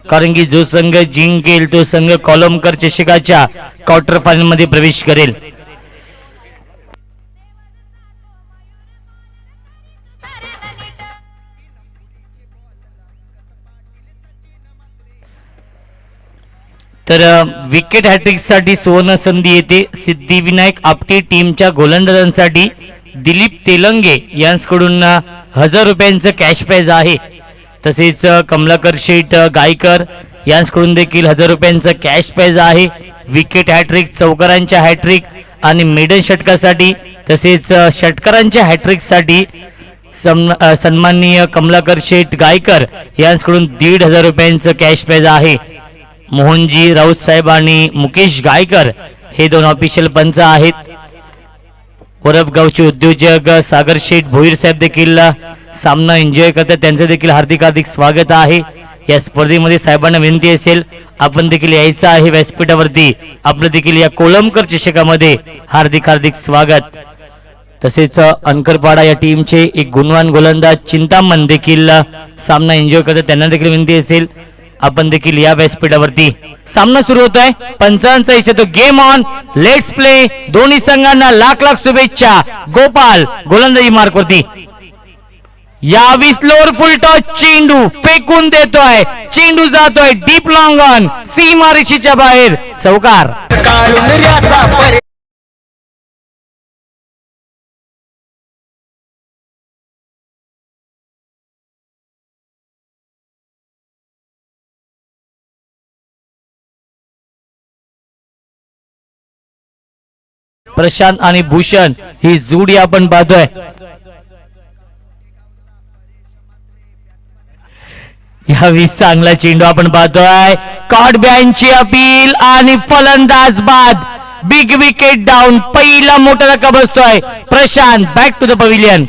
कारण की जो संघ जिंकेल तो संघ कॉलमकर चषकाच्या क्वार्टर फायनल मध्ये प्रवेश करेल. तर विकेट हॅट्रिक साठी सुवर्ण संधी येते सिद्धिविनायक आपटी टीमच्या गोलंदाजांसाठी दिलीप तेलंगे यांच्याकडून 1000 रुपयांचं कॅश प्राइज आहे. तसेच कमलाकर शेठ गायकर यांच्याकडून देखील 1000 रुपयांचं कॅश प्राइज आहे. विकेट हॅट्रिक, चौकारांच्या हॅट्रिक आणि मेडन षटकासाठी तसेच षटकारांच्या हॅट्रिक साठी सन्माननीय कमलाकर शेठ गायकर यांच्याकडून 1500 रुपयांचं कॅश प्राइज आहे. मोहनजी राऊत साहेब आणि मुकेश गायकर हे दोन ऑफिशियल पंच आहेत. वरपगावचे उद्योजक सागर शेठ भोईर साहेब देखील सामना एन्जॉय करतात, त्यांचं देखील हार्दिक हार्दिक स्वागत आहे. या स्पर्धेमध्ये साहेबांना विनंती असेल आपण देखील यायचं आहे व्यासपीठावरती, आपलं देखील या कोलमकर चषकामध्ये हार्दिक हार्दिक स्वागत. तसेच अंकरपाडा या टीमचे एक गुणवान गोलंदाज चिंतामण देखील सामना एन्जॉय करतात, त्यांना देखील विनंती असेल आपण देखील या व्यासपीठावरती. सामना सुरू होत आहे, पंचांचा इच्छा तो गेम ऑन, लेट्स प्ले. दोन्ही संघांना लाख लाख शुभेच्छा. गोपाल गोलंदाजी मार्कवरती, यावी स्लोअर फुल टॉस, चेंडू फेकून देतोय, चेंडू जातोय डीप लॉंग ऑन, सीमारेषेच्या बाहेर, चौकार. प्रशांत आणि भूषण ही जोडी आपण पाहतोय. यावी चांगला चेंडू आपण पाहतोय, कॉट बॅनची अपील आणि फलंदाज बाद. बिग विकेट डाऊन, पहिला मोठा धक्का बसतोय. Prashant back to the pavilion.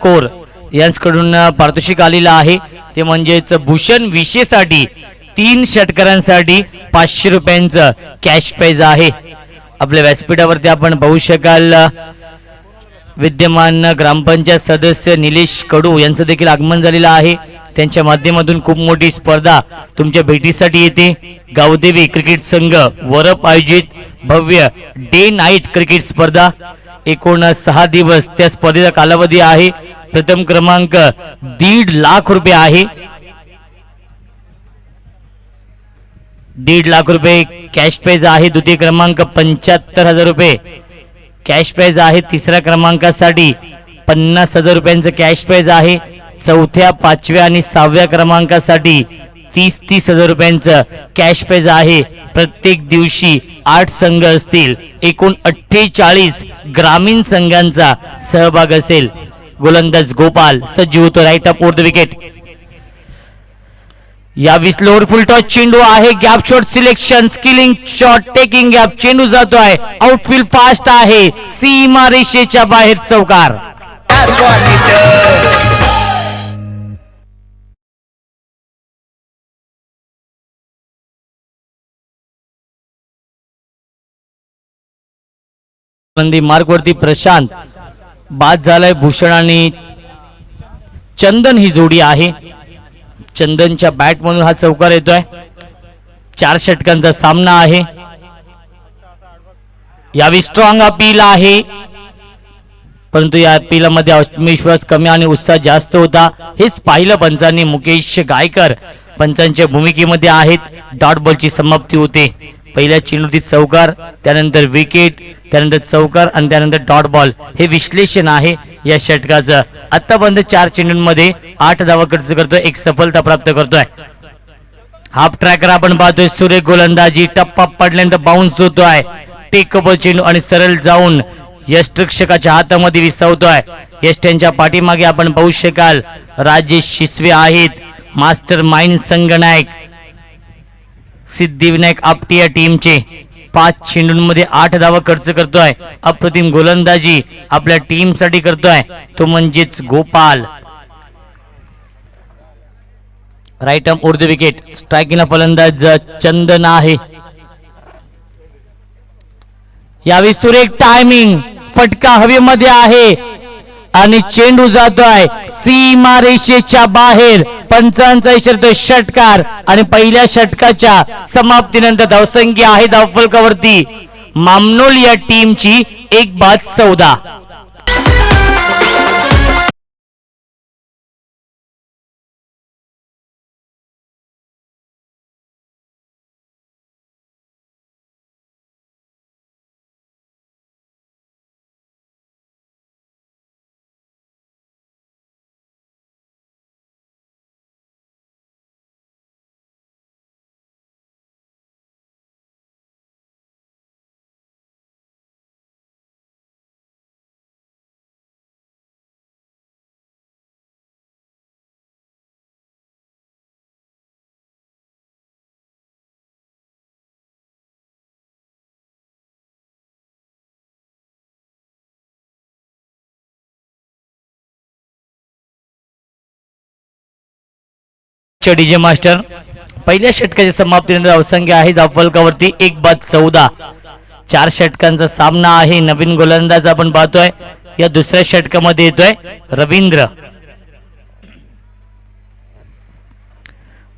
कोर यांच्याकडून पारितोषिक आलेला आहे, ते म्हणजेच भूषण विशेषसाठी 3 षटकारांसाठी 500 रुपयांचं कॅश प्राइज आहे. आपल्या व्यासपीठावरती आपण पाहू शकाल विद्यमान ग्रामपंचायत सदस्य निलेश कडू यांचं देखील आगमन झालेलं आहे. त्यांच्या माध्यमातून खूप मोठी स्पर्धा तुमच्या भेटीसाठी येते. गावदेवी क्रिकेट संघ वरप आयोजित भव्य डे नाईट क्रिकेट स्पर्धा, एकूण 6 दिवस त्या स्पर्धेचा कालावधी आहे. प्रथम क्रमांक 1.5 लाख रुपये आहे. 1.5 लाख रुपये कॅश प्राइज आहे. द्वितीय क्रमांक 75,000 रुपये कॅश प्राइज आहे. तिसऱ्या क्रमांकासाठी 50,000 रुपयांचं कॅश प्राइज आहे. चौथ्या, 5व्या आणि 6व्या क्रमांकासाठी 30,000 रुपयांचं कॅश प्राइज आहे. प्रत्येक दिवशी 8 संघ असतील, एकूण 48 ग्रामीण संघांचा सहभाग असेल. गोलंदाज गोपाल सज्ज होतो, right up over the wicket. या स्लोअर फुल टॉस चेंडू आहे, gap shot selection, skilling shot, taking gap, चेंडू जातोय आउटफील्ड फास्ट आहे, सीमा रेषेच्या बाहेर, चौकार. मार्क वरती प्रशांत बाद झालाय. भूषण आणि चंदन ही जोडी आहे. चंदनच्या बॅट मधून हा चौकार येतोय. 4 षटकांचा सामना आहे. यावी स्ट्रॉंग अपील आहे, परंतु या अपीलामध्ये आत्मविश्वास कमी आणि उत्साह जास्त होता. हेच पाहिलं पंचांनी. मुकेश गायकर पंचांच्या भूमिकेमध्ये आहेत. डॉट बॉलची समाप्ती होते. पहिल्या चेंडूतील चौकार, त्यानंतर विकेट, त्यानंतर चौकार आणि त्यानंतर डॉट बॉल. हे विश्लेषण आहे या षटकाचं. आतापर्यंत 4 चेंडूंमध्ये 8 धावा खर्च करतोय, 1 सफलता प्राप्त करतोय. हाफ ट्रॅकर आपण पाहतोय. सुरेख गोलंदाजी, टप्पा पडल्यानंतर बाउन्स होतोय. टेकअप चेंडू आणि सरळ जाऊन यष्टरक्षकाच्या हातामध्ये विसावतोय. यष्ट्यांच्या पाठीमागे आपण पाहू शकाल राजेश शिसवे आहेत. मास्टर माइंड संगनायक सिद्धिविनायक आपटी या टीमचे. 5 चेंडूंमध्ये 8 धावा खर्च करतोय. अप्रतिम गोलंदाजी आपल्या टीम साठी करतोय तो म्हणजेच Gopal. Right arm over the wicket. स्ट्रायकिंगला फलंदाज चंदन आहे. यावेळी सुरेख टायमिंग, फटका हवेमध्ये आहे आणि चेंडू जातोय सीमारेषेच्या बाहेर. पंचांचा इशारा षटकार आणि पहिल्या षटकाच्या समाप्तीनंतर धावसंख्या आहे धावफलकावरती मामनोल या टीमची 1-14. डीजे मास्टर पहिल्या षटकाच्या समाप्तीनंतर धावसंख्या आहे धावफलकावरती 1-14. 4 षटकांचा सामना आहे. नवीन गोलंदाज आपण पाहतोय या दुसऱ्या षटकामध्ये येतोय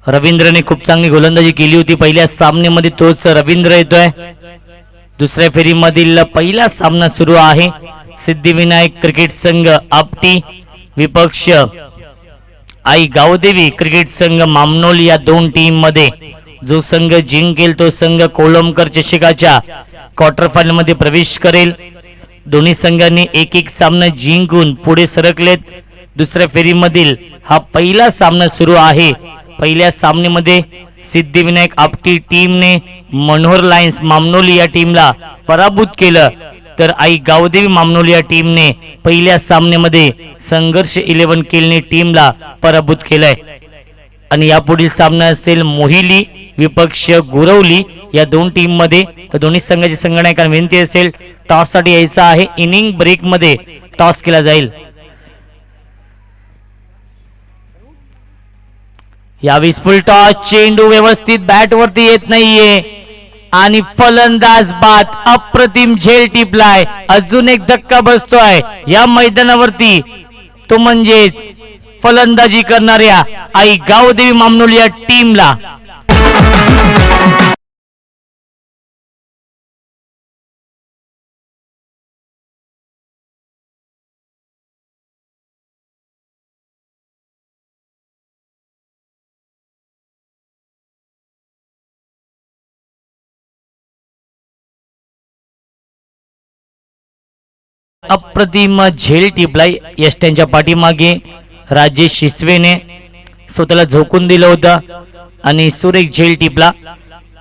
रवींद्रने खूप चांगली गोलंदाजी केली होती पहिल्या सामन्यामध्ये. तोच रवींद्र येतोय. दुसऱ्या फेरीमधील पहिला सामना सुरू आहे. सिद्धिविनायक क्रिकेट संघ आपटी विपक्ष आई गावदेवी क्रिकेट संघ मामनोल या दोन टीम मध्ये जो संघ जिंकेल तो संघ कोलंबकर चषकाच्या क्वार्टर फायनल मध्ये प्रवेश करेल. दोन्ही संघांनी एक एक सामना जिंकून पुढे सरकलेत. दुसऱ्या फेरीमधील हा पहिला सामना सुरू आहे. पहिल्या सामन्यामध्ये सिद्धिविनायक आपटी टीमने मनोहर लायन्स मामनोली या टीमला पराभूत केलं, तर आई गावदेवी मामनोली या टीमने पहिल्या सामन्यामध्ये संघर्ष 11 केलने टीमला पराभूत केलंय. आणि यापुढील सामना असेल मोहिली विपक्ष गुरवली या दोन टीम मध्ये. तर दोन्ही संघाची संगणकांना विनंती असेल टॉस साठी यायचा आहे. इनिंग ब्रेक मध्ये टॉस केला जाईल. यावेळी फुल टॉस, चेंडू व्यवस्थित बॅट वरती येत नाहीये आणि फलंदाज बाद. अप्रतिम झेल टिपलाय. अजून एक धक्का बसतोय या मैदानावरती, तो म्हणजेच फलंदाजी करणाऱ्या आई गावदेवी मामनोली या टीमला. अप्रतिम झेल टिपलाय. यष्ट्यांच्या पाठीमागे राजेश शिसवेने स्वतःला झोकून दिलं होतं आणि सुरेख झेल टिपला.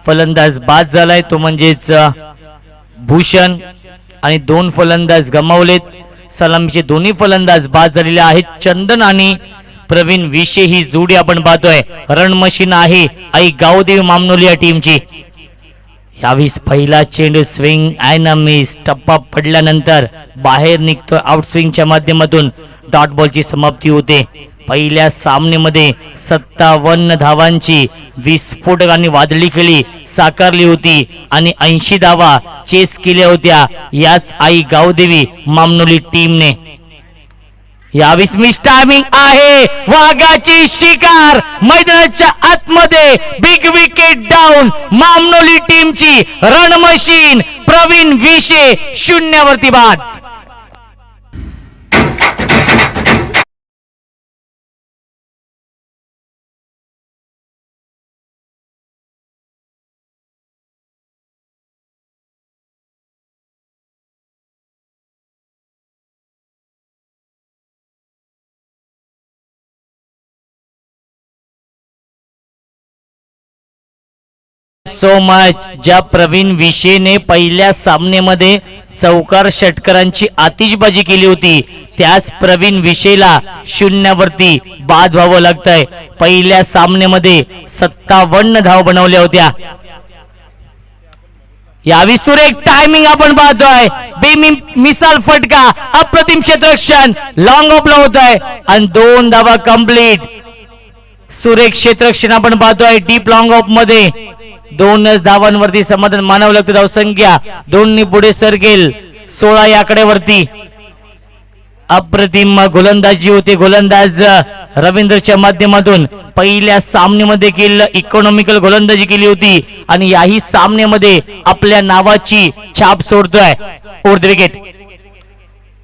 फलंदाज बाद झालाय, तो म्हणजेच भूषण, आणि दोन फलंदाज गमावलेत. सलामीचे दोन्ही फलंदाज बाद झालेले आहेत. चंदन आणि प्रवीण विशे ही जोडी आपण पाहतोय. रन मशीन आहे आई गावदेवी मामनोली या टीमची. यावेळी पहिला चेंडू स्विंग अँड मिस. टप्पा पडल्यानंतर बाहेर निघतोय. आउट स्विंगच्या माध्यमातून डॉट बॉलची समाप्ती होते. पहिल्या सामन्यामध्ये 57 धावांची विस्फोटक आणि वादळी खेळी साकारली होती आणि 80 धावा चेस केल्या होत्या याच आई गावदेवी मामनोली टीमने. यावेळी मिस टायमिंग आहे. वाघाची शिकार मैदानाच्या आतमध्ये. बिग विकेट डाऊन मामनोली टीमची. रन मशीन प्रवीण विशे 0 वरती बाद. So much. ज्या प्रवीण विशेने पहिल्या सामन्यामध्ये चौकार षटकारांची आतिषबाजी केली होती त्याच प्रवीण विशेला 0 वरती बाद व्हावं लागतंय. पहिल्या सामन्यामध्ये 57 धाव बनवल्या होत्या. यावी सुरेख टायमिंग आपण पाहतोय, मिसाल फटका, अप्रतिम क्षेत्ररक्षण, लॉंग ऑफला होत आहे आणि 2 धावा कंप्लीट. सुरेख क्षेत्ररक्षण आपण पाहतोय डीप लॉंग ऑफ मध्ये 2च धावांवरती समाधान मानावं लागतं. धावसंख्या 2 पुढे सरकेल 16 या आकड्यावरती. अप्रतिम गोलंदाजी होते गोलंदाज रवींद्रच्या माध्यमातून. पहिल्या सामन्यामध्ये देखील इकॉनॉमिकल गोलंदाजी केली होती आणि याही सामन्यामध्ये आपल्या नावाची छाप सोडतोय. Over the wicket.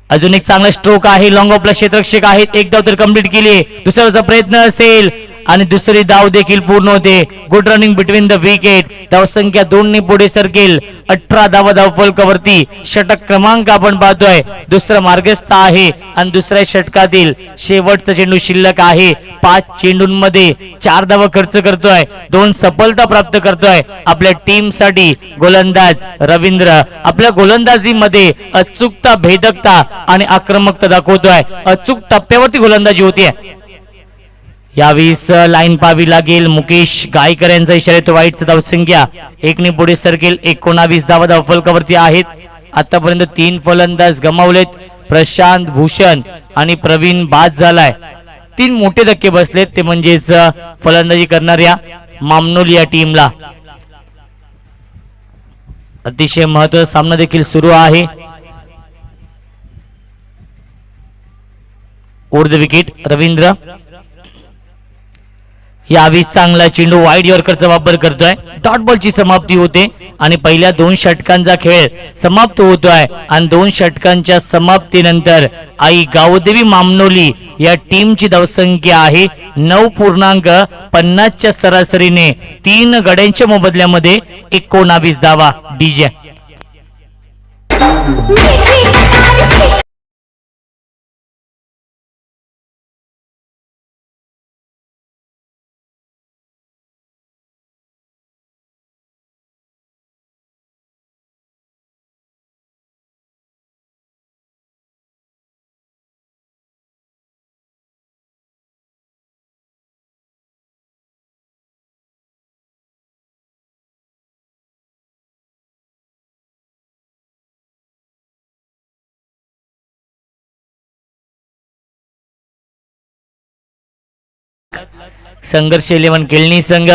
अजून एक चांगला स्ट्रोक आहे, लॉंग ऑफला क्षेत्ररक्षक आहेत. एक धाव तर कंप्लीट केली, दुसऱ्याचा प्रयत्न असेल आणि दुसरी धाव देखील पूर्ण होते. Good running between the wicket. धावसंख्या 2 पुढे सरकेल 18 धावा धावफलकावरती. षटक क्रमांक आपण पाहतोय दुसरा मार्गस्थ आहे आणि दुसऱ्या षटकातील शेवटचा चेंडू शिल्लक आहे. 5 चेंडूंमध्ये 4 धावा खर्च करतोय, 2 सफलता प्राप्त करतोय आपल्या टीम साठी गोलंदाज रवींद्र. आपल्या गोलंदाजीमध्ये अचूकता, भेदकता आणि आक्रमकता दाखवतोय. अचूक टप्प्यावरती गोलंदाजी होतीये. यावीस लाईन पाहावी लागेल. मुकेश गायकर यांचा इशारा येतो. वाईटचा धावसंख्या 1 पुढे सरकेल 19 धावा धावफलकावरती आहेत. आतापर्यंत 3 फलंदाज गमावलेत. प्रशांत, भूषण आणि प्रवीण बाद झालाय. 3 मोठे धक्के बसलेत, ते म्हणजेच फलंदाजी करणाऱ्या मामनोली या टीमला. अतिशय महत्त्वाचा सामना देखील सुरू आहे. Over the wicket Ravindra. यावी चांगला चेंडू वाईड यॉर्करचा वापर करतोय. डॉट बॉलची समाप्ती होते आणि पहिल्या 2 षटकांचा खेळ समाप्त होतोय आणि 2 षटकांच्या समाप्तीनंतर आई गावदेवी मामनोली या टीमची धावसंख्या आहे 9.50 च्या सरासरीने. 3 गड्यांच्या मोबदल्यामध्ये 19 धावा. डीजे संघर्ष 11 केळणी संघ.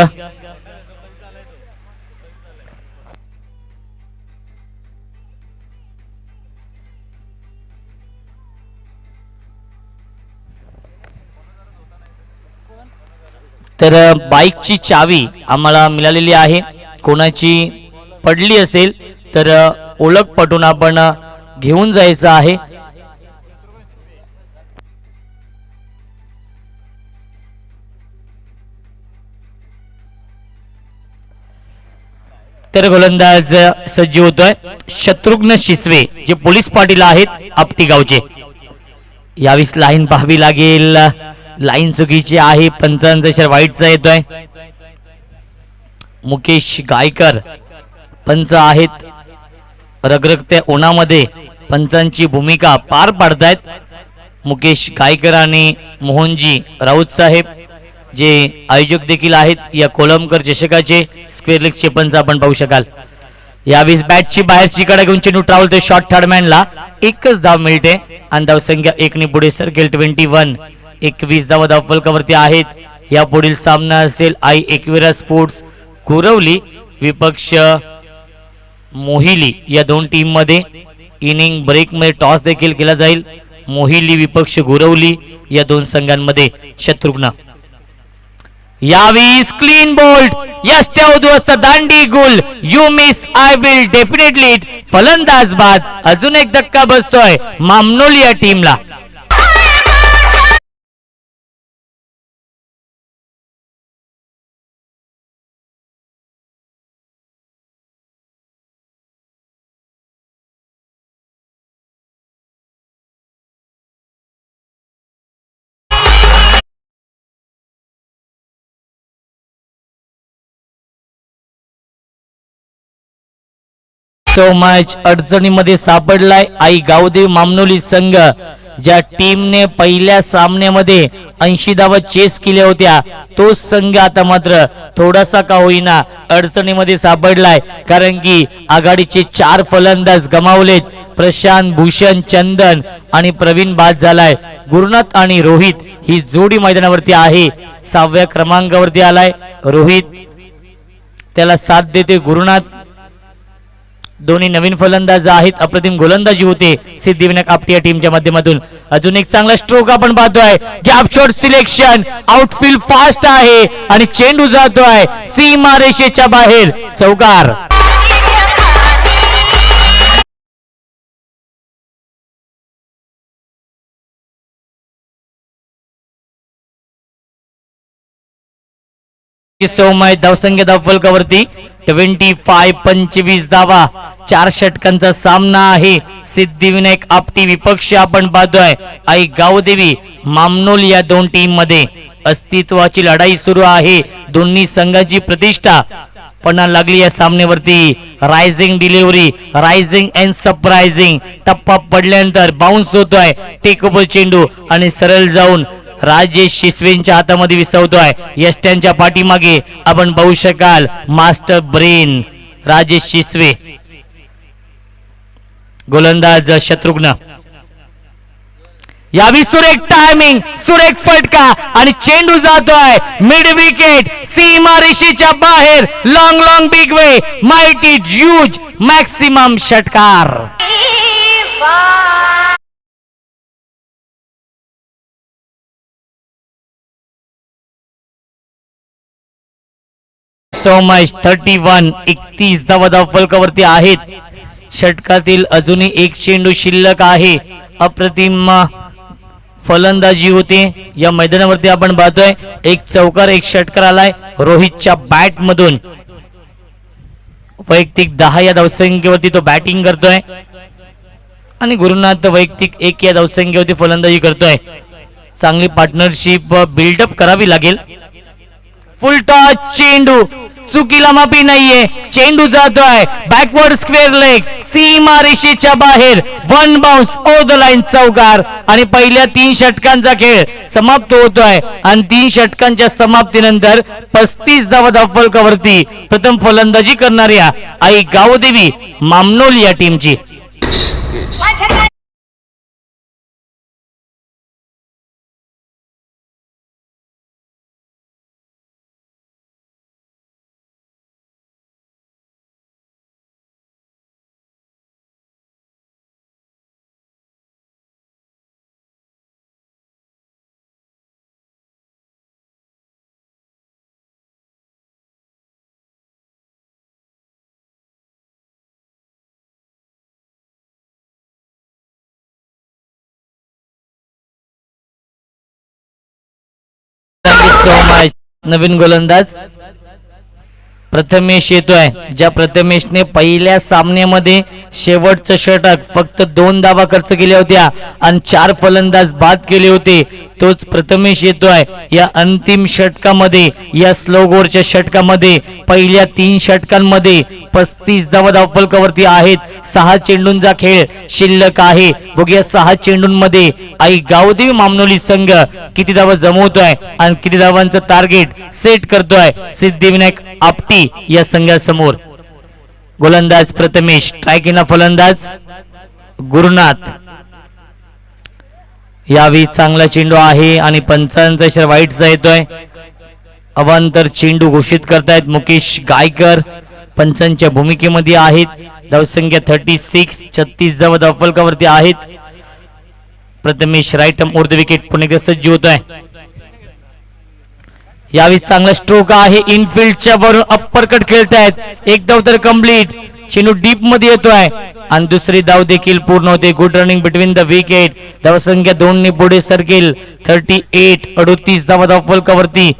तर बाईकची चावी आम्हाला मिळालेली आहे. कोणाची पडली असेल तर ओळख पटून आपण घेऊन जायचं आहे. तर गोलंदाज सज्ज होतोय शत्रुघ्न शिसवे, जे पोलीस पाटील आहेत आपटी गावचे. यावीस लाईन पाहावी लागेल. लाईन चुकीची आहे. पंचांचा इशारा वाईटचा येतोय. मुकेश गायकर पंच आहेत. रगरगत्या उन्हामध्ये पंचांची भूमिका पार पाडतायत मुकेश गायकर आणि मोहनजी राऊत साहेब, जे आयोजक देखील आहेत या कोलमकर चषकाचे. स्क्वेअर लेगचे पंच आपण पाहू शकाल. यावेळी बॅटची बाहेरची कडा घेऊन चेंडू ट्रॅव्हल शॉर्ट थर्डमॅनला 1च धाव मिळते आणि धावसंख्या 1 पुढे सरकेल 21. 21 धावा धावफलकावरती आहेत. या पुढील सामना असेल आई एकविरा स्पोर्ट्स कुरवली विपक्ष मोहिली या 2 टीम मध्ये. इनिंग ब्रेक मध्ये टॉस देखील केला जाईल. मोहिली विपक्ष गुरवली या 2 संघांमध्ये. शत्रुघ्न यावीस क्लीन बोल्ट. यस त्या उद्ध्वस्त दांडी गुल. You miss I will definitely. फलंदाज बाद. अजून एक धक्का बसतोय मामनोली या टीमला. सो मच अडचणीमध्ये सापडलाय आई गावदेव मामनोली संघ. ज्या टीमने पहिल्या सामन्यामध्ये 80 धावा चेस केल्या होत्या तोच संघ आता मात्र थोडासा का होईना अडचणीमध्ये सापडलाय, कारण की आघाडीचे 4 फलंदाज गमावलेत. प्रशांत, भूषण, चंदन आणि प्रवीण बाद झालाय. गुरुनाथ आणि रोहित ही जोडी मैदानावरती आहे. 6व्या क्रमांकावरती आलाय रोहित, त्याला साथ देते गुरुनाथ. दोन्ही नवीन फलंदाज आहेत. अप्रतिम गोलंदाजी होते सिद्धिविनायक आपटी या टीमच्या माध्यमातून. अजून एक चांगला स्ट्रोक आपण पाहतोय. Gap shot selection, outfield fast आहे आणि चेंडू जातोय सीमारेषेच्या बाहेर. चौकार. सोमय धावसंख्या धावफलकावरती 25 धावा. 4 षटकांचा सामना आहे. सिद्धिविनायक आपटी विपक्ष आपण पाहतोय आई गावदेवी मामनोल या दोन टीम मध्ये अस्तित्वाची लढाई सुरू आहे. दोन्ही संघाची प्रतिष्ठा पणा लागली या सामन्यावरती. Rising delivery, rising and surprising. टप्पा पडल्यानंतर बाउन्स होतोय टेकअप चेंडू आणि सरळ जाऊन राजेश शिसवेंच्या हातामध्ये विसवतोय. यष्ट्यांच्या पाठीमागे आपण पाहू शकाल मास्टर ब्रेन राजेश शिसवे. गोलंदाज शत्रुघ्न. यावी सुरेख टायमिंग, सुरेख फटका आणि चेंडू जातोय मिड विकेट सीमारेषेच्या बाहेर. Long long big way mighty huge maximum षटकार. सोमश 31 धावा धावफलकावरती आहेत. षटकातील अजूनही एक चेंडू शिल्लक आहे. अप्रतिम फलंदाजी होते या मैदानावरती आपण पाहतोय. एक चौकार, एक षटकार आलाय रोहितच्या बॅट मधून. वैयक्तिक 10 या धावसंख्येवरती तो बॅटिंग करतोय आणि गुरुनाथ वैयक्तिक 1 या धावसंख्येवरती फलंदाजी करतोय. चांगली पार्टनरशिप बिल्डअप करावी लागेल. फुल टॉस चेंडू, चुकीला माफी नाहीये. चेंडू जातोय बॅकवर्ड स्क्वेअर लेग सीमारेषेच्या बाहेर. 1 बाउन्स ओव्हर द लाईन. चौकार. आणि पहिल्या 3 षटकांचा खेळ समाप्त होतोय आणि 3 षटकांच्या समाप्तीनंतर 35 धावा धावफलकावरती प्रथम फलंदाजी करणाऱ्या आई गावदेवी मामनोल या टीमची. नवीन गोलंदाज प्रथमेश येतोय. ज्या प्रथमेशने पहिल्या सामन्यामध्ये शेवटचं षटक फक्त 2 धावा खर्च केल्या होत्या आणि 4 फलंदाज बाद केले होते, तोच प्रथमेश येतोय या अंतिम षटकामध्ये. या स्लो गोरच्या षटकामध्ये पहिल्या 3 षटकांमध्ये 35 धावा धावफलकावरती आहेत. 6 चेंडूंचा खेळ शिल्लक आहे. बघूया 6 चेंडूंमध्ये आई गावदेवी मामनोली संघ किती धावा जमवतोय आणि किती धावांचं टार्गेट सेट करतोय सिद्धिविनायक आपटी या संघासमोर. गोलंदाज प्रथमेश, ट्रायकिना फलंदाज गुरुनाथ. यावेळी चांगला चेंडू आहे आणि पंचांचा इशारा वाईटचा येतोय. अवांतर चेंडू घोषित करतायत मुकेश गायकर. पंचांच्या भूमिकेमध्ये आहेत. धावसंख्या 36 धावा धावफलकावरती आहेत. Prathamesh right arm over the wicket Pune सज्ज होतोय. यावेळी चांगला स्ट्रोक आहे. इनफिल्डच्या वरून अप्पर कट खेळतायत. एक धाव तर कंप्लीट. चेंडू डीप मध्ये येतोय आणि दुसरी धाव देखील पूर्ण होते. Good running between the wicket. धावसंख्या 2 ने पुढे सरकेल. 38 धावा धावफलकावरती.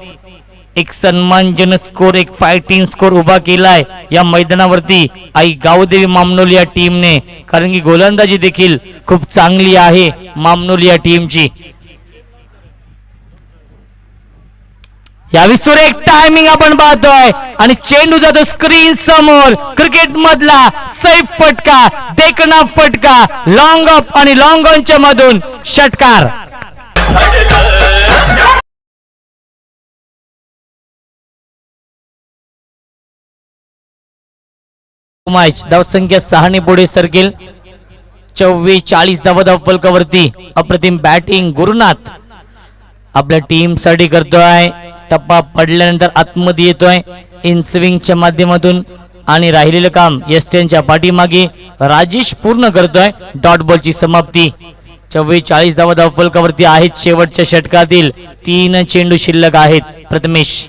एक सन्मानजनक स्कोर, एक फायटिंग स्कोर उभा केलाय या मैदानावरती आई गावदेवी मामनोल या टीमने, कारण की गोलंदाजी देखील खूप चांगली आहे मामनोल या टीमची. यावेळी सुरेख टायमिंग आपण पाहतोय आणि चेंडू जातो स्क्रीन समोर. क्रिकेट मधला सैफ फटका, देखना फटका, लॉंग अप आणि लॉंग ऑनच्या मधून षटकार. मॅच धावसंख्या 6 ने पुढे सरकेल. 44 धावा फलकावरती. अप्रतिम बॅटिंग गुरुनाथ आपल्या टीम साठी करतोय. टप्पा पडल्यानंतर आतमध्ये येतोय इन स्विंगच्या माध्यमातून आणि राहिलेलं काम एस्टेनच्या पाठीमागे राजेश पूर्ण करतोय. डॉट बॉलची समाप्ती. 44 धावा फलकावरती आहेत. शेवटच्या षटकातील 3 चेंडू शिल्लक आहेत. प्रथमेश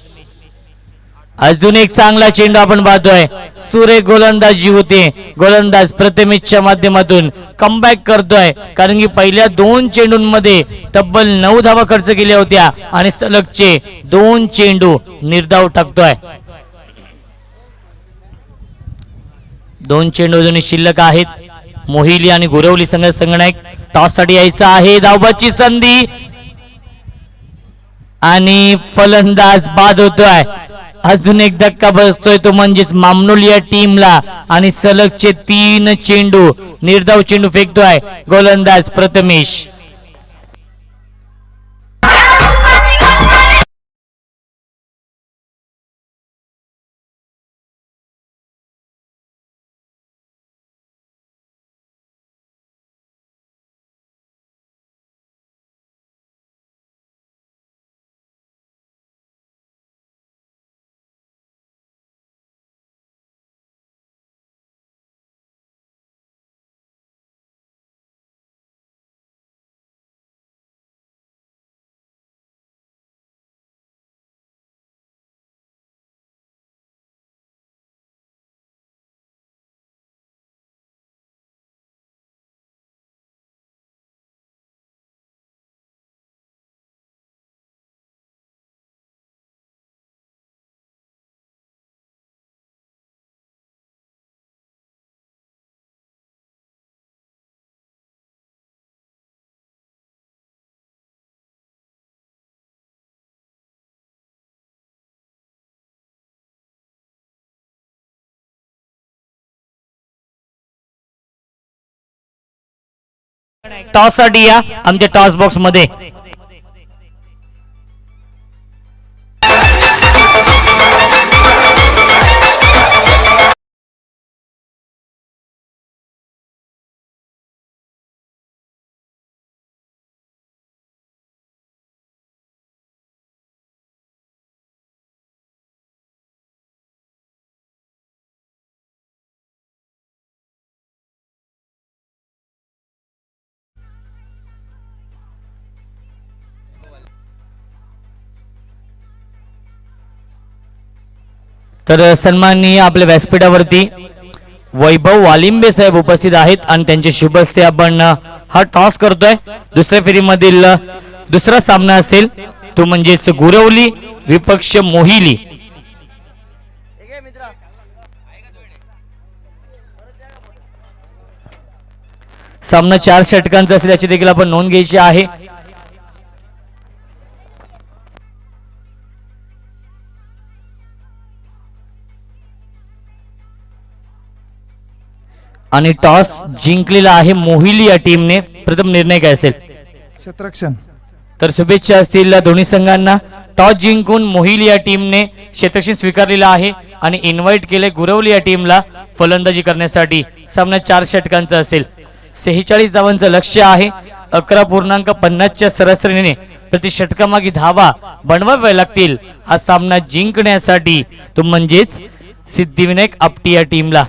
अजून एक चांगला चेंडू आपण पाहतोय. सुरेख गोलंदाजी होते. गोलंदाज प्रथमेशच्या माध्यमातून कमबॅक करतोय कारण की पहिल्या 2 चेंडूंमध्ये तब्बल 9 धावा खर्च केल्या होत्या आणि सलगचे 2 चेंडू निर्धाव टाकतोय. 2 चेंडू अजून शिल्लक आहेत. मोहिली आणि गुरवली संघनायक टॉस साठी यायचा आहे. धावबाची संधी आणि फलंदाज बाद होतोय. अजून एक धक्का बसतोय तो म्हणजेच मामनोल या टीमला आणि सलगचे 3 चेंडू निर्धाव चेंडू फेकतोय गोलंदाज प्रथमेश. टॉस साठी या आमच्या टॉस बॉक्स मध्ये. तर सन्माननीय आपल्या व्यासपीठावरती वैभव वालिंबे साहेब उपस्थित आहेत आणि त्यांच्या शुभ हस्ते आपण हा टॉस करतोय. दुसऱ्या फेरीमधील दुसरा सामना असेल तो म्हणजेच गुरवली विपक्ष मोहिली. सामना 4 षटकांचा असेल याची देखील आपण नोंद घ्यायची आहे. आणि टॉस जिंकलेला आहे मोहिली या टीमने. प्रथम निर्णय काय असेल? क्षेत्ररक्षण. तर शुभेच्छा असतील दोन्ही संघांना. टॉस जिंकून मोहिली या टीमने क्षेत्ररक्षण स्वीकारलेला आहे आणि इन्व्हाइट केले गुरवली या टीमला फलंदाजी करण्यासाठी. सामना 4 षटकांचा असेल. 46 धावांचं लक्ष्य आहे. 11.50च्या सरासरीने प्रति षटकामागे धावा बनवाव्या लागतील हा सामना जिंकण्यासाठी, तो म्हणजेच सिद्धिविनायक आपटी या टीमला.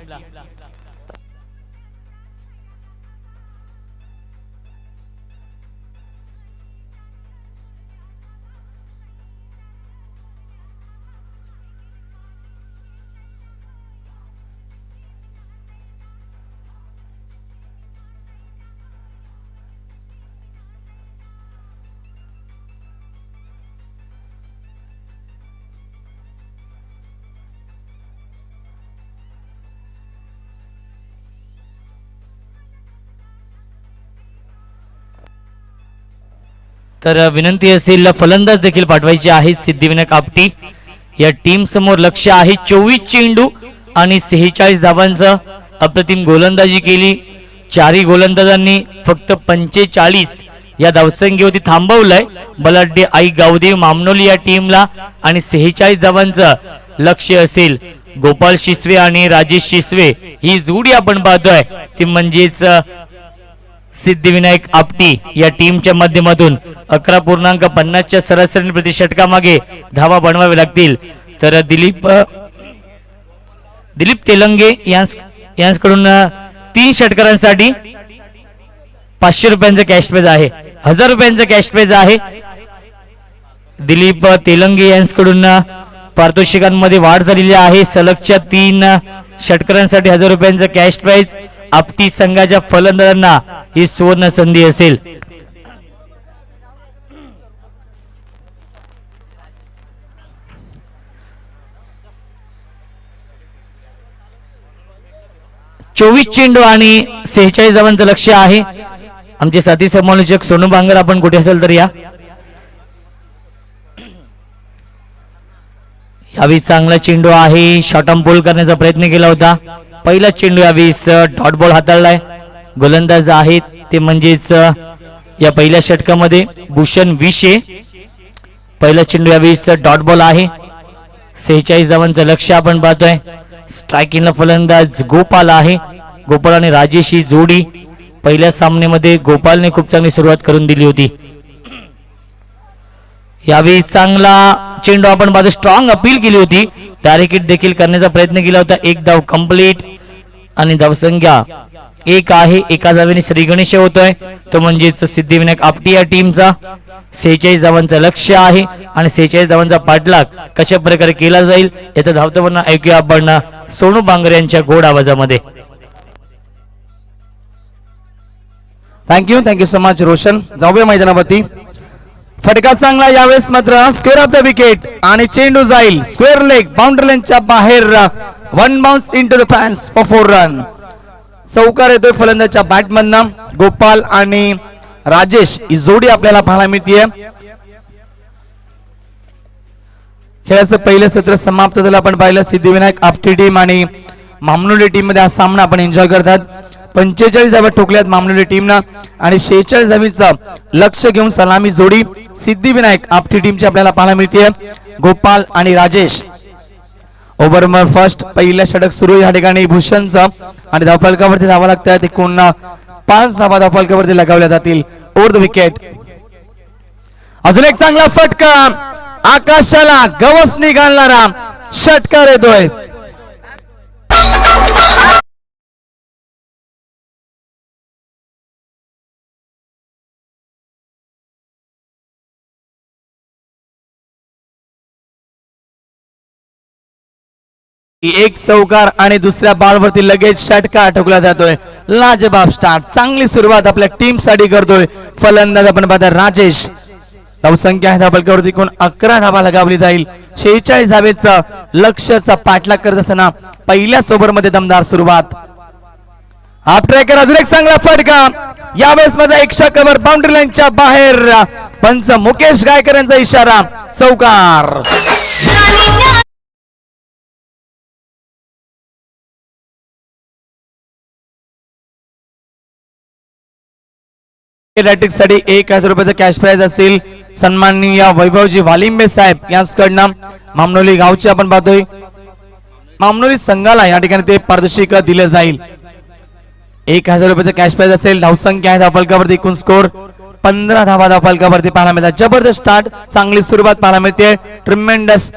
तर विनंती असेल फलंदाज देखील पाठवायचे आहेत. सिद्धिविनायक आपटी या टीम समोर लक्ष आहे 24 चेंडू आणि 46 धावांचा. अप्रतिम गोलंदाजी केली. 4ही गोलंदाजांनी फक्त 45 या धावसंख्येवरती थांबवलंय बलाढ्य आई गावदेवी मामनोली या टीमला आणि 46 धावांचं लक्ष्य असेल. गोपाल शिसवे आणि राजेश शिसवे ही जोडी आपण पाहतोय ती म्हणजेच सिद्धिविनायक आपटी या टीमच्या माध्यमातून 11.50च्या सरासरी प्रति षटकामागे धावा बनवावे लागतील. तर दिलीप तेलंगे यांच्याकडून 3 षटकारांसाठी 500 रुपयांचं कॅश प्राइज आहे, 1000 रुपयांचं कॅश प्राइज आहे. दिलीप तेलंगे यांच्याकडून पारितोषिकांमध्ये वाढ झालेली आहे. सलगच्या 3 षटकारांसाठी 1000 रुपयांचं कॅश प्राइज. आपटी संघाच्या फलंदाजांना ही सुवर्ण संधी असेल. चोवीस चेंडू आणि 46 धावांचं लक्ष्य आहे. आमचे साथी समालोचक सोनू बांगर आपण कुठे असेल तर यावेळी चांगला चेंडू आहे. शॉर्ट आर्म बॉल करण्याचा प्रयत्न केला होता. पहिला चेंडू यावेळी डॉट बॉल हाताळलाय. गोलंदाज आहेत ते म्हणजेच या पहिल्या षटकामध्ये भूषण विशे. पहिला चेंडू यावेळी डॉट बॉल आहे. 46 धावांचं लक्ष्य आपण पाहतोय. स्ट्रायकिंगला फलंदाज गोपाल आहे. गोपाल आणि राजेश ही जोडी पहिल्या सामन्यामध्ये गोपालने खूप चांगली सुरुवात करून दिली होती. यावेळी चांगला चेंडू आपण पाहतो. स्ट्रॉंग अपील केली होती. डायरेक्ट हिट देखील करण्याचा प्रयत्न केला होता. 1 धाव कंप्लीट आणि धावसंख्या 1 आहे. एका धावेने श्री गणेश होतोय तो म्हणजेच सिद्धिविनायक आपटी या टीमचा. 46 धावांचं लक्ष्य आहे आणि 46 धावांचा पाठलाग कशा प्रकारे केला जाईल याचं धावताना ऐकूया आपण सोनू बांगर यांच्या गोड आवाजामध्ये. Thank you so much Roshan. जाऊया मैदानावरती. फटका चांगला यावेळेस मात्र स्क्वेअर ऑफ द विकेट आणि चेंडू जाईल स्क्वेअर लेग बाउंड्री लाईनच्या बाहेर. 1 bounce into the fans for 4 run. चौकार येतोय फलंदाजच्या बॅटमधनं. गोपाल आणि राजेश ही जोडी आपल्याला पाहायला मिळतीये. खेळाचं पहिलं सत्र समाप्त झालं. आपण पाहिलं सिद्धिविनायक आपटी टीम आणि मामनोली टीम मध्ये हा सामना आपण एन्जॉय करतात. 45 धावा ठोकल्यात मामनोली टीमनं आणि 46 धावीचं लक्ष घेऊन सलामी जोडी सिद्धिविनायक आपटी टीमची आपल्याला पाहायला मिळते. गोपाल आणि राजेश. ओव्हर नंबर फर्स्ट पहिलं षटक सुरू या ठिकाणी भूषणचं आणि धावफलकावरती धावा लागतात. एकूण 5 धावा धावफलकावरती लगावल्या जातील. Over the wicket. अजून एक चांगला फटका. आकाशाला गवसणी घालणारा षटकार येतोय. एक चौकार आणि दुसऱ्या बॉलवरती लगेच षटकार ठोकला जातोय. लाजबाब स्टार्ट. चांगली सुरुवात आपल्या टीम साठी करतोय फलंदाज आपण पाहता राजेश. धावसंख्या धावफलकावरती एकूण 11 धावा लगावली जाईल. 46 धावेचं लक्ष्याचा पाठलाग करत असताना पहिल्याच ओव्हर मध्ये दमदार सुरुवात. Half tracker. अजून एक चांगला फटका. यावेळेस माझा 100 कव्हर बाउंड्री लाईनच्या बाहेर. पंच मुकेश गायकर यांचा इशारा. चौकार. साठी 1000 रुपयाचा कॅश प्राइज असेल. सन्माननीय वैभवजी वालिंबे साहेब यांच्याकडनं मामनोली गावचे आपण पाहतोय. मामनोली संघाला या ठिकाणी ते पारितोषिक दिले जाईल. 1000 रुपयाचा कॅश प्राइज असेल. धावसंख्या आहे धावफलकावरती एकूण स्कोर 15 धावा धावफलकावरती पाहायला मिळतात. जबरदस्त स्टार्ट. चांगली सुरुवात पाहायला मिळते. Tremendous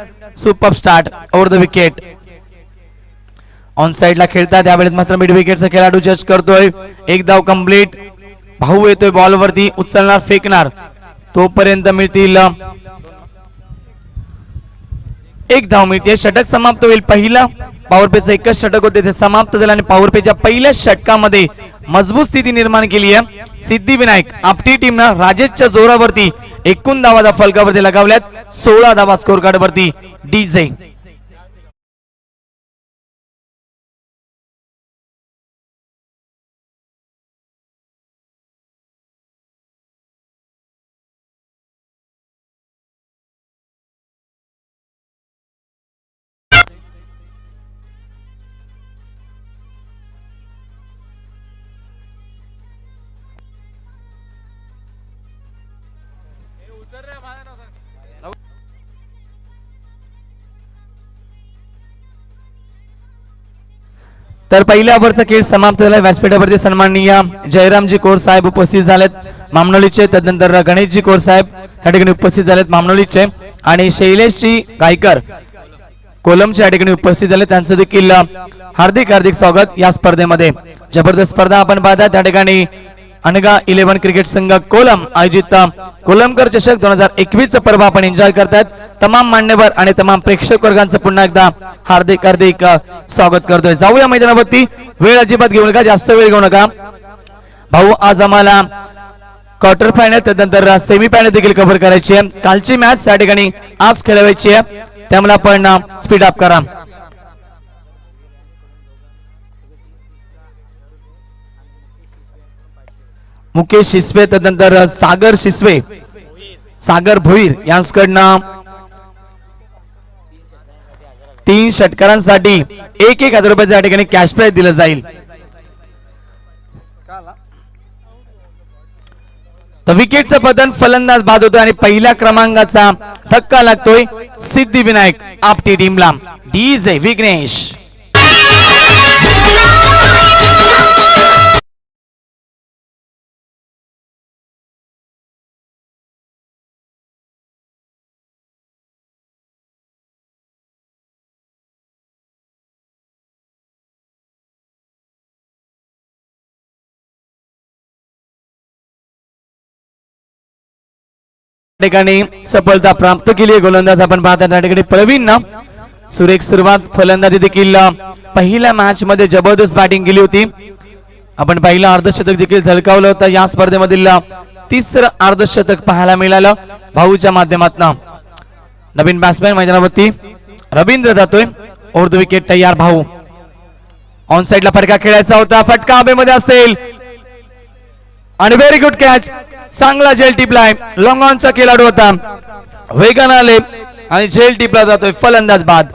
super start. Over the wicket. On साइडला खेळतात त्यावेळेस मात्र मिड विकेटचा खेळाडू जज करतोय. 1 धाव कंप्लीट. भाऊ येतोय बॉलवरती. उचलणार फेकणार तोपर्यंत मिळतील 1 धाव मिळते. षटक समाप्त होईल. पहिला पॉवरपेचं एकच षटक होते ते समाप्त झालं आणि पॉवरपेच्या पहिल्या षटकामध्ये मजबूत स्थिती निर्माण केली आहे सिद्धिविनायक आपटी टीमनं. राजेशच्या जोरावरती एकूण धावा फलकावरती लगावल्यात. 16 धावा स्कोर कार्ड वरती. डीजे तर पहिल्या ओव्हरचा खेळ समाप्त झाला. व्यासपीठावरती सन्माननीय जयरामजी कोर साहेब उपस्थित झालेत मामनोलीचे. तदनंतर गणेशजी कोर साहेब या ठिकाणी उपस्थित झालेत मामनोलीचे आणि शैलेशजी गायकर कोलमच्या ठिकाणी उपस्थित झाले. त्यांचं देखील हार्दिक हार्दिक स्वागत या स्पर्धेमध्ये. जबरदस्त स्पर्धा आपण पाहता. त्या ठिकाणी अनगा 11 क्रिकेट संघ कोलम आयोजित कोलमकर चषक 2021 पर्व आपण एन्जॉय करतात. तमाम मान्यवर आणि तमाम प्रेक्षक वर्गांचं पुन्हा एकदा हार्दिक हार्दिक स्वागत करतोय. जाऊया मैदानावरती. वेळ अजिबात घेऊ नका, जास्त वेळ घेऊ नका भाऊ. आज आम्हाला क्वार्टर फायनल त्यानंतर सेमी फायनल देखील कव्हर करायची आहे. कालची मॅच या ठिकाणी आज खेळवायची आहे, त्यामुळे आपण स्पीड अप करा. मुकेश शिसवे त्यानंतर सागर शिसवे सागर भोईर यांच्याकडनं 3 षटकारांसाठी 1,000 रुपयाच्या ठिकाणी कॅश प्राइज दिलं जाईल. तर विकेटचं पतन फलंदाज बाद होतोय आणि पहिल्या क्रमांकाचा धक्का लागतोय सिद्धिविनायक आपटी टीमला. डीजे विघ्नेश. ठिकाणी सफलता प्राप्त केली. गोलंदाज आपण पाहता त्या ठिकाणी प्रवीण ना सुरेख सुरुवात. फलंदाजी देखील पहिल्या मॅच मध्ये जबरदस्त बॅटिंग केली होती. आपण पहिलं अर्धशतक देखील झळकावलं होतं. या स्पर्धेमधील तिसरं अर्धशतक पाहायला मिळालं भाऊच्या माध्यमातून. नवीन बॅट्समॅन मैदानावरती रवींद्र जातोय. ओव्हर द विकेट तयार भाऊ. ऑन साइडला फटका खेळायचा होता, फटका हवेमध्ये असेल आणि व्हेरी गुड कॅच. चांगला झेल टिपलाय. लॉंग ऑनचा खेळाडू होता, वेगाने आले आणि झेल टिपला जातोय. फलंदाज बाद.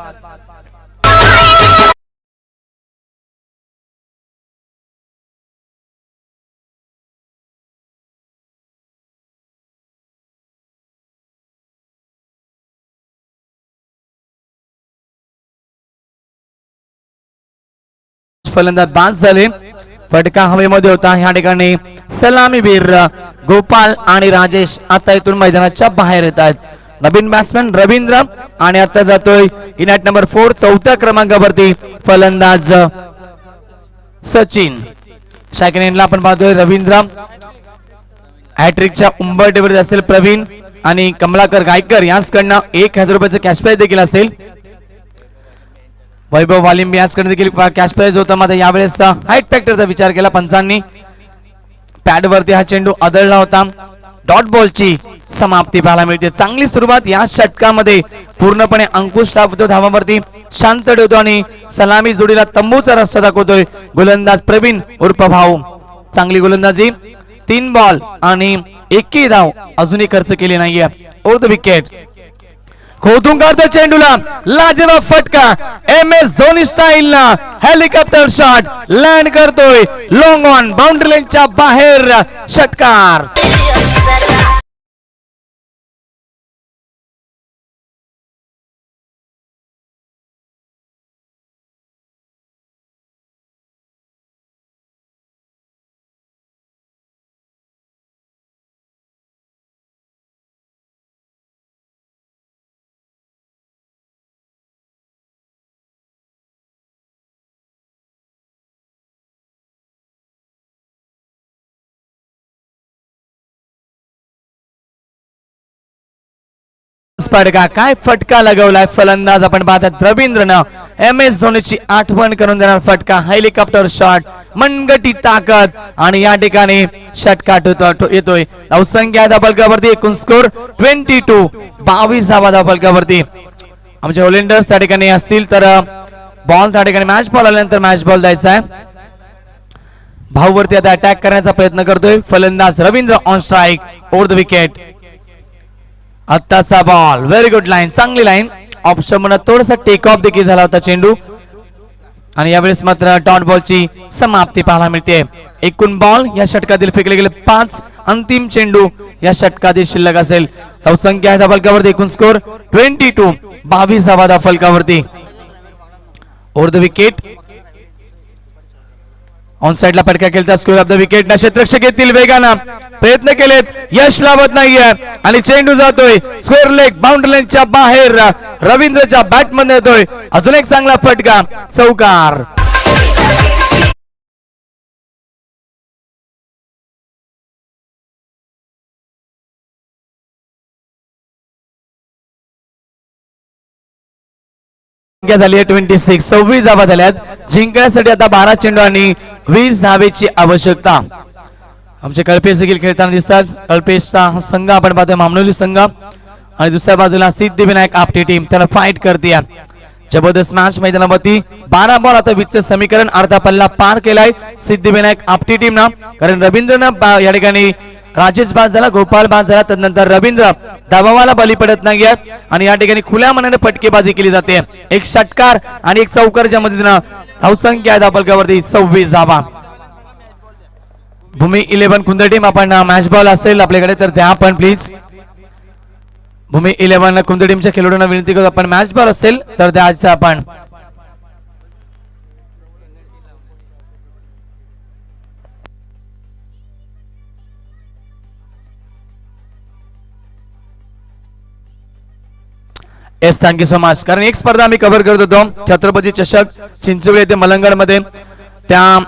फलंदाज बाद झाले. फटका हवेमध्ये होता. ह्या ठिकाणी सलामीवीर गोपाल आणि राजेश आता इथून मैदानाच्या बाहेर येत आहेत. नवीन बॅट्समॅन रवींद्र आणि आता जातोय इनॅट नंबर 4 चौथ्या क्रमांकावरती फलंदाज सचिन. सेकंड इनिंगला आपण पाहतोय रवींद्र हॅट्रिकच्या उंबरठीवर असेल. प्रवीण आणि कमलाकर गायकर यांच्याकडनं 1,000 रुपयाचं कॅश प्राइज देखील असेल. वैभव वालिंब याचकडे देखील कॅश प्राइज होता. मात्र यावेळेस हाईट फॅक्टरचा विचार केला पंचांनी. पॅड वरती हा चेंडू आदळला होता. डॉट बॉलची समाप्ती पाहायला मिळते. चांगली सुरुवात या षटकामध्ये. पूर्णपणे अंकुश लावतो धावांवरती, शांत ठेवतो आणि सलामी जोडीला तंबूचा रस्ता दाखवतोय गोलंदाज प्रवीण उर्फ भाऊ. चांगली गोलंदाजी. 3 बॉल आणि 1 धाव अजूनही खर्च केली नाहीये. Over the wicket. खोदून काढतो चेंडूला, लाजवाब फटका. MS धोनी स्टाईल ना हेलिकॉप्टर शॉट लँड करतोय लॉंग ऑन बाउंड्री लाईनच्या बाहेर. षटकार. फटका. काय फटका लगवलाय फलंदाज आपण पाहतात रवींद्रनं. MS धोनीची आठवण करून देणार फटका. हेलिकॉप्टर शॉट, मनगटी ताकद आणि या ठिकाणी षटकार येतोय. धावसंख्या धावफलकावरती एकूण स्कोर 22. 22 धावा धावफलकावरती. आमचे होलेंडर्स त्या ठिकाणी असतील तर बॉल त्या ठिकाणी मॅच बॉल आल्यानंतर मॅच बॉल द्यायचा आहे. भाऊवरती आता अटॅक करण्याचा प्रयत्न करतोय फलंदाज Ravindra. On strike. Over the wicket. आत्ताचा बॉल. व्हेरी गुड लाईन, चांगली लाईन. ऑप्शन म्हणून थोडासा टेक ऑफ देखील झाला होता चेंडू आणि यावेळेस मात्र डॉट बॉलची समाप्ती पाहायला मिळते. एकूण बॉल या षटकातील फेकले गेले 5. अंतिम चेंडू या षटकातील शिल्लक असेल. धावसंख्या आहे फलकावरती. एकूण स्कोर 22. 22 धावा फलकावरती. Over the wicket. ऑन साइडला फटका केलता स्क्वेअर ऑफ द विकेट. क्षेत्ररक्षक येतील वेगानं प्रयत्न केलेत यश लाभत नाहीये आणि चेंडू जातोय स्क्वेअर लेग बाउंड्री लाईनच्या बाहेर. रवींद्रच्या बॅट मध्ये येतोय अजून एक चांगला फटका चौकार. झाली 26 26 धावा झाल्यात. जिंकण्यासाठी आता 12 चेंडू आणि 20 धावेची आवश्यकता. आमचे कल्पेश देखील खेळताना दिसतात. कल्पेशचा संघ आपण पाहतोय मामनोली संघ आणि दुसऱ्या बाजूला सिद्धिविनायक आपटी टीम त्याला फाईट करते. जबरदस्त मॅच मैदानावरती 12 बॉल आता 20चं समीकरण अर्धा पल्ला पार केलाय सिद्धिविनायक आपटी टीमनं. कारण रवींद्रनं या ठिकाणी राजेश बाद झाला गोपाल बाद झाला त्यानंतर रवींद्र दबावाला बली पडत नाहीये आणि या ठिकाणी खुल्या मनाने फटकेबाजी केली जाते. एक षटकार आणि एक चौकारच्या मदतीनं धावसंख्या आहे धावफलकावरती 26 धावा. भूमी 11 कुंदर टीम आपण मॅच बॉल असेल आपल्याकडे तर द्या आपण प्लीज. भूमी 11 कुंदर टीमच्या खेळाडूंना विनंती करतो आपण मॅच बॉल असेल तर द्या आजचा आपण. Yes thank you so much. कारण एक स्पर्धा आम्ही कव्हर करत होतो छत्रपती चषक चिंचवली येथे मलंगड मध्ये. त्या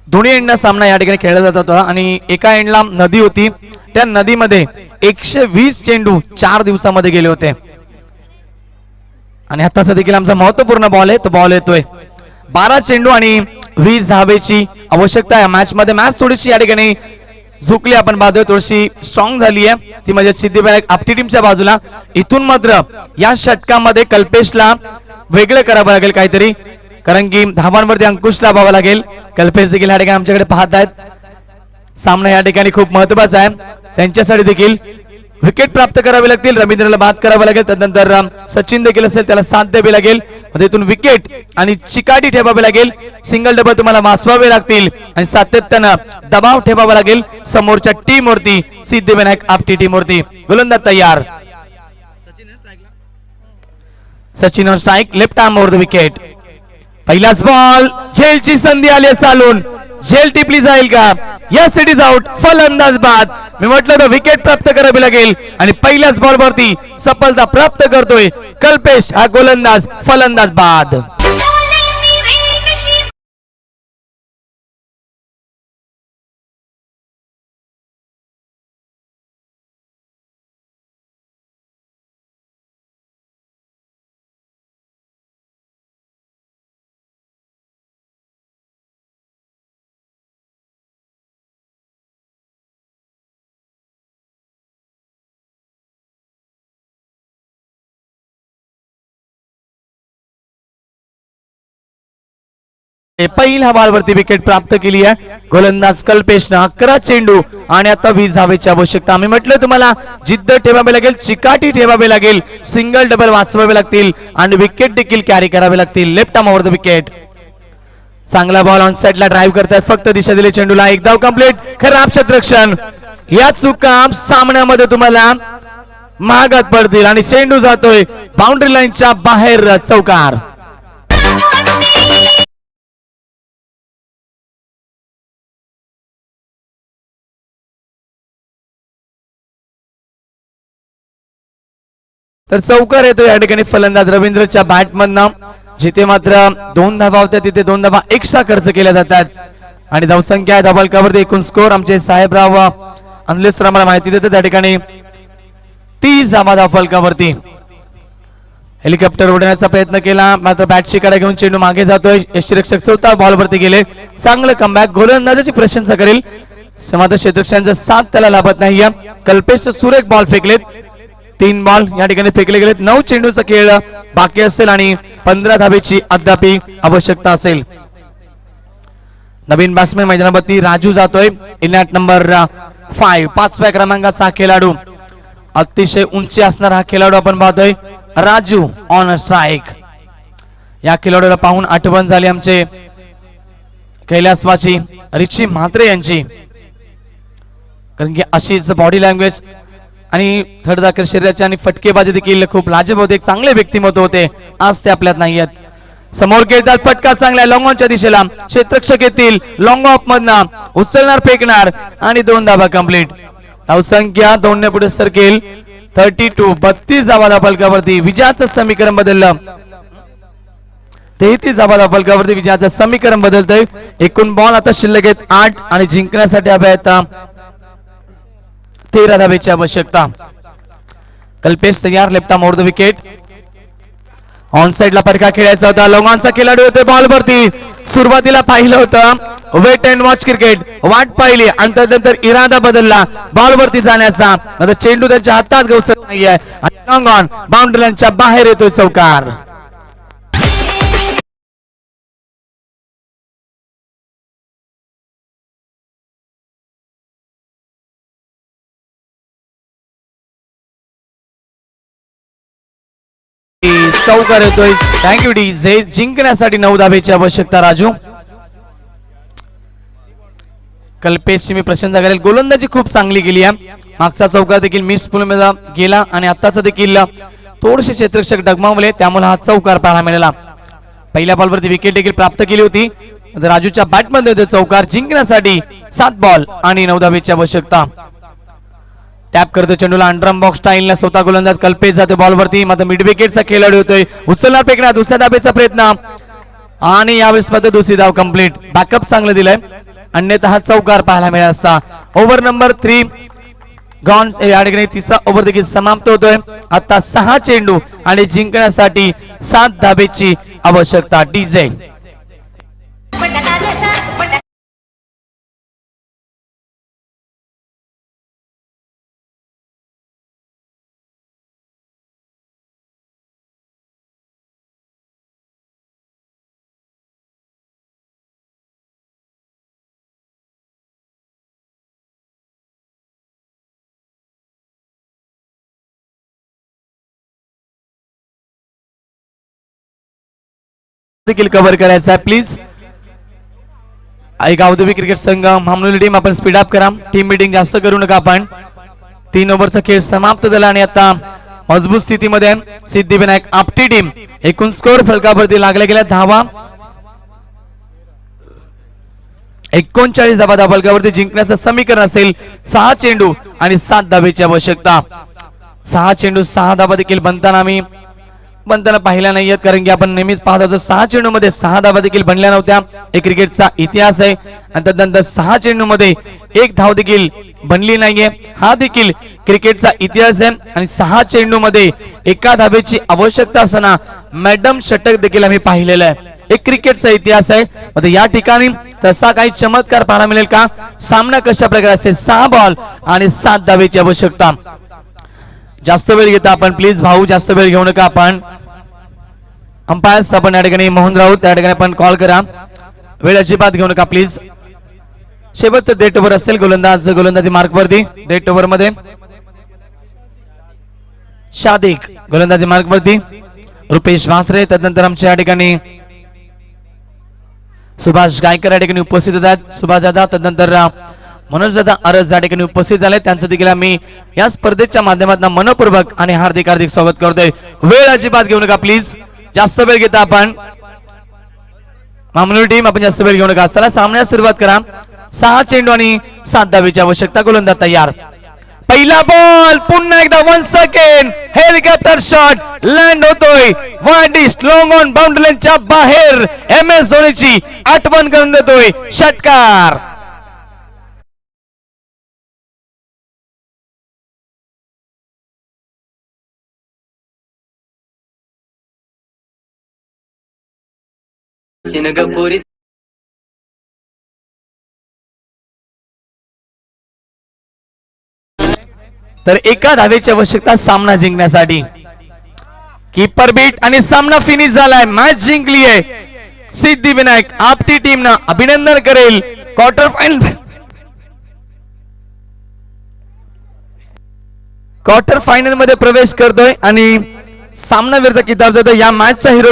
दोन्ही एंडला सामना या ठिकाणी खेळला जात होता आणि एका एंडला नदी होती. त्या नदीमध्ये 120 चेंडू 4 दिवसामध्ये गेले होते आणि आताचा देखील आमचा महत्वपूर्ण बॉल आहे तो बॉल येतोय. 12 चेंडू आणि 20 धावेची आवश्यकता आहे मॅच मध्ये. मॅच थोडीशी या ठिकाणी झुकली आपण पाहतोय थोडीशी स्ट्रॉंग झाली आहे ती म्हणजे सिद्धिविनायक आपटी टीमच्या बाजूला. इथून मात्र या षटकामध्ये कल्पेशला वेगळं करावं लागेल काहीतरी कारण की धावांवरती अंकुश लावावा लागेल. कल्पेश देखील या ठिकाणी आमच्याकडे पाहत आहेत. सामना या ठिकाणी खूप महत्वाचा आहे त्यांच्यासाठी देखील विकेट प्राप्त करावे लागतील. रवींद्रला बाद करावा लागेल त्यानंतर सचिन देखील असेल त्याला साथ द्यावी लागेल. इथून विकेट आणि चिकाटी ठेवावी लागेल. सिंगल डबल तुम्हाला वाचवावे लागतील आणि सातत्यानं दबाव ठेवावा लागेल समोरच्या टीम वरती सिद्धिविनायक आपटी टीम वरती. गोलंदाज तयार. Sachin on strike left arm over the wicket. पहिलाच बॉल झेलची संधी आली चालून झेल टिपली जाईल का. Yes it is out. फलंदाज बाद. मी म्हटलं तर विकेट प्राप्त करावी लागेल आणि पहिल्याच बॉल वरती सफलता प्राप्त करतोय कल्पेश हा गोलंदाज. फलंदाज बाद. पहिल्या बॉलवरती विकेट प्राप्त केली आहे गोलंदाज कल्पेशनं. 11 चेंडू आणि आता 20 धावेची आवश्यकता. आम्ही म्हटलं तुम्हाला जिद्द ठेवावी लागेल चिकाटी ठेवावी लागेल सिंगल डबल वाचवावे लागतील आणि विकेट देखील कॅरी करावे लागतील. Left arm over the wicket. चांगला बॉल ऑन साइडला ड्राइव्ह करतात फक्त दिशा दिली चेंडूला. एक धाव कंप्लीट. खराब क्षेत्ररक्षण. या चुका सामन्यामध्ये तुम्हाला महागात पडतील आणि चेंडू जातोय बाउंड्री लाईनच्या बाहेर. चौकार. तर चौकार येतो या ठिकाणी फलंदाज रवींद्रच्या बॅटमधनं. जिथे मात्र 2 धावा होत्या तिथे 2 धावा एक्स्ट्रा खर्च केल्या जातात आणि धावसंख्या आहे धावफलकावरती एकूण स्कोर आमचे साहेबराव अनलेसर आम्हाला माहिती देतात त्या ठिकाणी 30 धावा धावफलकावरती. हेलिकॉप्टर उडवण्याचा प्रयत्न केला मात्र बॅटची कडा घेऊन चेंडू मागे जातोय. यष्टीरक्षक स्वतः बॉलवरती गेले. चांगलं कमबॅक. गोलंदाजाची प्रशंसा करेल मात्र क्षेत्ररक्षकांचा साथ त्याला लाभत नाहीये. कल्पेश सुरेख बॉल फेकलेत. 3 बॉल या ठिकाणी फेकले गेलेत. 9 चेंडूचा खेळ बाकी असेल आणि 15 धावेची अद्याप आवश्यकता असेल. नवीन बॅट्समॅन मैदानावरती राजू जातोय. इनॅट नंबर 5 5व्या क्रमांकाचा खेळाडू. अतिशय उंची असणारा हा खेळाडू आपण पाहतोय राजू ऑन स्ट्राइक. या खेळाडूला पाहून आठवण झाली आमचे कैलासवासी रिची म्हात्रे यांची कारण की अशीच बॉडी लँग्वेज आणि थर्ड शरीराचे आणि फटकेबाजी देखील खूप लाजवाब होते. एक चांगले व्यक्तिमत्व होते आज ते आपल्यात नाही आहेत. समोर खेळतात, फटका चांगला लॉंग ऑनच्या दिशेला, क्षेत्ररक्षक येतील लॉंग ऑफ मधनं, उचलणार फेकणार आणि 2 धावा कंप्लीट. धावसंख्या 2 ने पुढे सरकेल. 32 32 धावा फलकावरती विजयाचं समीकरण बदललं. 33 धावा फलकावरती विजयाचं समीकरण बदलतंय. एकूण बॉल आता शिल्लक आहेत 8 आणि जिंकण्यासाठी हव्या आता 13 धावेची आवश्यकता. कल्पेश तयार, left arm over the wicket. On साइडला फटका खेळायचा होता, लॉंगॉनचा खेळाडू होते बॉल वरती. सुरुवातीला पाहिलं होतं वेट अँड वॉच क्रिकेट, वाट पाहिली आणि त्यानंतर इरादा बदलला बॉल वरती जाण्याचा. आता चेंडू त्यांच्या हातात गवसत नाहीये आणि लॉंगॉन बाउंड्रीच्या बाहेर येतोय चौकार. चौकार येतोय. Thank you D J. जिंकण्यासाठी 9 धावेची आवश्यकता. राजू कल्पेशची मी प्रशंसा करेल, गोलंदाजी खूप चांगली केली आहे. मागचा चौकार देखील मिस पूल गेला आणि आत्ताचा देखील थोडेसे क्षेत्ररक्षक डगमावले, त्यामुळे हा चौकार पाहायला मिळाला. पहिल्या बॉलवरती विकेट देखील प्राप्त केली होती. राजूच्या बॅटमध्ये चौकार. जिंकण्यासाठी 7 बॉल आणि 9 धावेची आवश्यकता. टॅप करतो चेंडूला अंडरम बॉक्स स्टाईलने स्वतः गोलंदाज कल्पेश जातो बॉल वरती. मात्र मिड विकेटचा खेळाडू होतोय, उचलणार फेकणार, दुसऱ्या धावेचा प्रयत्न आणि यावेळेस मात्र दुसरी धाव कंप्लीट. बॅकअप चांगलं दिलंय, अन्यथा हा चौकार पाहायला मिळाला असता. Over number 3 gone. या ठिकाणी तिसरा ओव्हर देखील समाप्त होतोय. आता 6 चेंडू आणि जिंकण्यासाठी 7 धावेची आवश्यकता. डीजे देखील कव्हर करायचा आहे प्लीज. एक औद्योगिक क्रिकेट संघ मामनुली टीम आपण स्पीड अप करा. टीम मीटिंग जास्त करू नका आपण. 3 ओव्हरचा खेळ समाप्त झाला आणि आता मजबूत स्थितीमध्ये सिद्धिविनायक आपटी टीम. एकूण स्कोर फलकावरती लागल्या गेल्या धावा 39 धावा फलकावरती. जिंकण्याचं समीकरण असेल 6 चेंडू आणि 7 धावेची आवश्यकता. 6 चेंडू 6 धावा देखील बनताना पाहिल्या नाहीयेत, कारण की आपण नेहमीच पाहत असतो 6 चेंडू मध्ये 6 धावा देखील बनल्या नव्हत्या. एक क्रिकेटचा इतिहास आहे आणि त्यानंतर 6 चेंडू मध्ये 1 धाव देखील बनली नाहीये, हा देखील क्रिकेटचा इतिहास आहे. आणि 6 चेंडू मध्ये 1 धावेची आवश्यकता असताना मॅडम षटक देखील आम्ही पाहिलेलं आहे. एक क्रिकेटचा इतिहास आहे. आता या ठिकाणी तसा काही चमत्कार पाहायला मिळेल का? सामना कशा प्रकारे असेल? 6 बॉल आणि 7 धावेची आवश्यकता. जास्त वेळ घेता आपण प्लीज भाऊ, जास्त वेळ घेऊ नका आपण. अंपायर्स आपण या ठिकाणी मोहन राऊत त्या ठिकाणी आपण कॉल करा. वेळ अजिबात घेऊ नका प्लीज. शेवटचं डेट ओव्हर असेल गोलंदाजी मार्क वरती. डेट ओव्हर मध्ये शादिक गोलंदाजी मार्क वरती, रुपेश म्हात्रे, त्यानंतर आमच्या या ठिकाणी सुभाष गायकर या ठिकाणी उपस्थित आहेत. सुभाष दादा, त्यानंतर मनोज दादा अरज या ठिकाणी उपस्थित झाले. त्यांचं देखील आम्ही या स्पर्धेच्या माध्यमातून मनपूर्वक आणि हार्दिक हार्दिक स्वागत करतोय. वेळ अजिबात घेऊ नका प्लीज, जास्त वेळ घेता आपण. मामनुली टीम आपण जास्त वेळ घेऊ नका. चला सामन्यास सुरुवात करा. 6 चेंडू आणि 7 धावेची आवश्यकता. गोलंदाज तयार. पहिला बॉल, पुन्हा एकदा 1 सेकंड, हेलिकॉप्टर शॉट लँड होतोय. Wide east long on boundary लाईनच्या बाहेर. MS धोनीची आठवण करून देतोय षटकार. तर 1 धावेची आवश्यकता सामना जिंकण्यासाठी. कीपर बीट आणि सामना फिनिश झालाय. मॅच जिंकली आहे सिद्धिविनायक आपटी टीम ना. अभिनंदन करेल. क्वार्टर फायनल मध्ये प्रवेश करतोय आणि सामनावीरचा किताब जातो. या मॅचचा हिरो